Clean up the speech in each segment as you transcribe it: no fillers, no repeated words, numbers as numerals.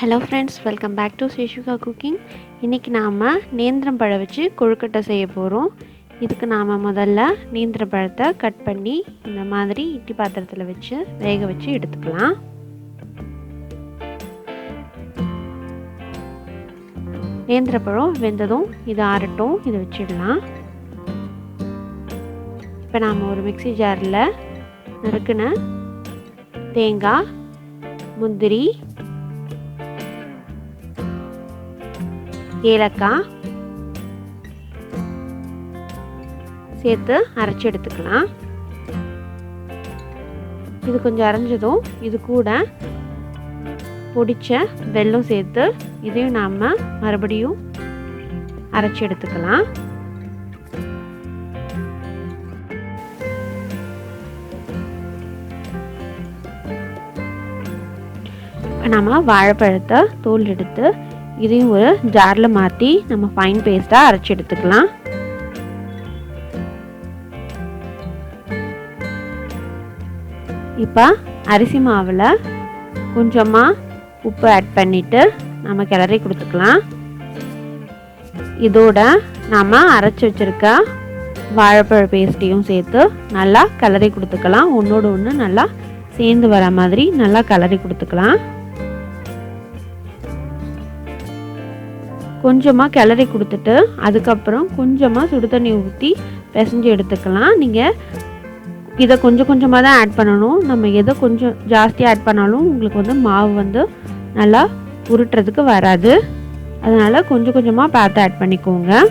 Hello friends, welcome back to Seshuka cooking. இன்றைக்கி நாம் நேந்திரம் பழம் வச்சு கொழுக்கட்டை செய்ய போகிறோம். இதுக்கு நாம் முதல்ல நேந்திரம் பழத்தை கட் பண்ணி இந்த மாதிரி இட்லி பாத்திரத்தில் வச்சு வேக வச்சு எடுத்துக்கலாம். நேந்திர பழம் வெந்ததும் இது ஆறட்டும், இதை வச்சிடலாம். இப்போ நாம் ஒரு மிக்ஸி ஜாரில் நறுக்கின தேங்காய், முந்திரி, ஏலக்காய் சேர்த்து அரைச்சி எடுத்துக்கலாம். இது கொஞ்சம் அரைஞ்சதும் இது கூட பொடிச்ச வெல்லம் சேர்த்து இதையும் நாம் மறுபடியும் அரைச்சி எடுத்துக்கலாம். நம்ம வாழைப்பழத்தை தோல் எடுத்து இதையும் ஒரு ஜாரில் மாற்றி நம்ம ஃபைன் பேஸ்ட்டாக அரைச்சி எடுத்துக்கலாம். இப்போ அரிசி மாவில் கொஞ்சமாக உப்பு ஆட் பண்ணிவிட்டு நம்ம கிளறி கொடுத்துக்கலாம். இதோட நாம் அரைச்சி வச்சுருக்க வாழைப்பழ பேஸ்ட்டையும் சேர்த்து நல்லா கிளறி கொடுத்துக்கலாம். ஒன்றோடு ஒன்று நல்லா சேர்ந்து வர மாதிரி நல்லா கிளறி கொடுத்துக்கலாம். கொஞ்சமாக கிளறி கொடுத்துட்டு அதுக்கப்புறம் கொஞ்சமாக சுடு தண்ணி ஊற்றி பிசைஞ்சு எடுத்துக்கலாம். நீங்கள் இதை கொஞ்சம் கொஞ்சமாக தான் ஆட் பண்ணணும். நம்ம எதை கொஞ்சம் ஜாஸ்தியாக ஆட் பண்ணாலும் உங்களுக்கு மாவு நல்லா உருட்டுறதுக்கு வராது. அதனால் கொஞ்சம் கொஞ்சமாக பார்த்து ஆட் பண்ணிக்கோங்க.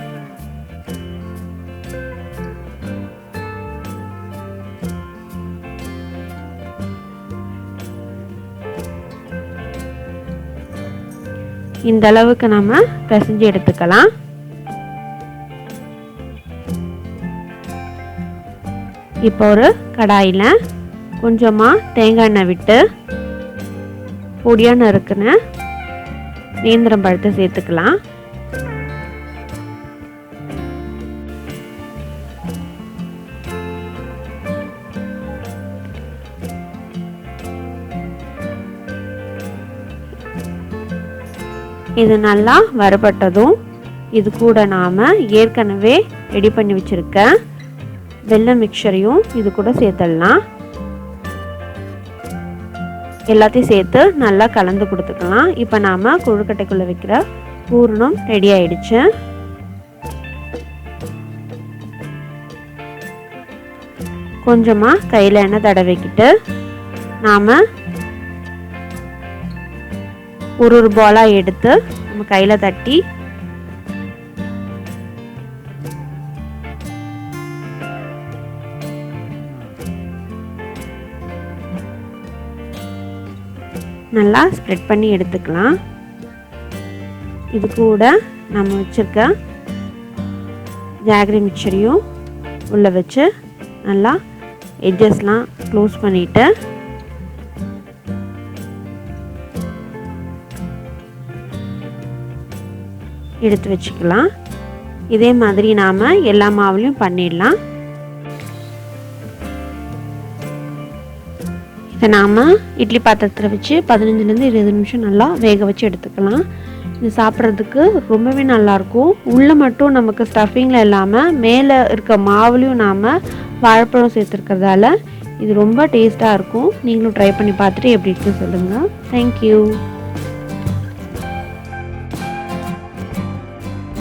இந்த அளவுக்கு நம்ம பிசைஞ்சு எடுத்துக்கலாம். இப்போ ஒரு கடாயில் கொஞ்சமாக தேங்காய் எண்ணெய் விட்டு பொடியாக நறுக்குன நேந்திரம் பழத்தை சேர்த்துக்கலாம். இது நல்லா வறுபட்டதும் இது கூட நாம் ஏற்கனவே ரெடி பண்ணி வச்சுருக்க வெல்லம் மிக்சரையும் இது கூட சேர்த்துடலாம். எல்லாத்தையும் சேர்த்து நல்லா கலந்து கொடுத்துக்கலாம். இப்போ நாம் கொழுக்கட்டைக்குள்ளே வைக்கிற பூரணம் ரெடி ஆயிடுச்சு. கொஞ்சமாக கையில் எண்ணெய் தடவிக்கிட்டு நாம் ஒரு பாலாக எடுத்து நம்ம கையில் தட்டி நல்லா ஸ்ப்ரெட் பண்ணி எடுத்துக்கலாம். இது கூட நம்ம வச்சுருக்க ஜாகரி மிக்சரையும் உள்ளே வச்சு நல்லா எட்ஜஸ்லாம் க்ளோஸ் பண்ணிவிட்டு எடுத்து வச்சுக்கலாம். இதே மாதிரி நாம் எல்லா மாவுலையும் பண்ணிடலாம். இதை நாம் இட்லி பாத்திரத்தில் வச்சு 15லேருந்து 20 நிமிஷம் நல்லா வேக வச்சு எடுத்துக்கலாம். இது சாப்பிட்றதுக்கு ரொம்பவே நல்லாயிருக்கும். உள்ளே மட்டும் நமக்கு ஸ்டஃபிங்கில் இல்லாமல் மேலே இருக்க மாவுலையும் நாம் வாழைப்பழம் சேர்த்துருக்கிறதால இது ரொம்ப டேஸ்ட்டாக இருக்கும். நீங்களும் ட்ரை பண்ணி பார்த்துட்டு எப்படி இருக்குன்னு சொல்லுங்கள். தேங்க்யூ.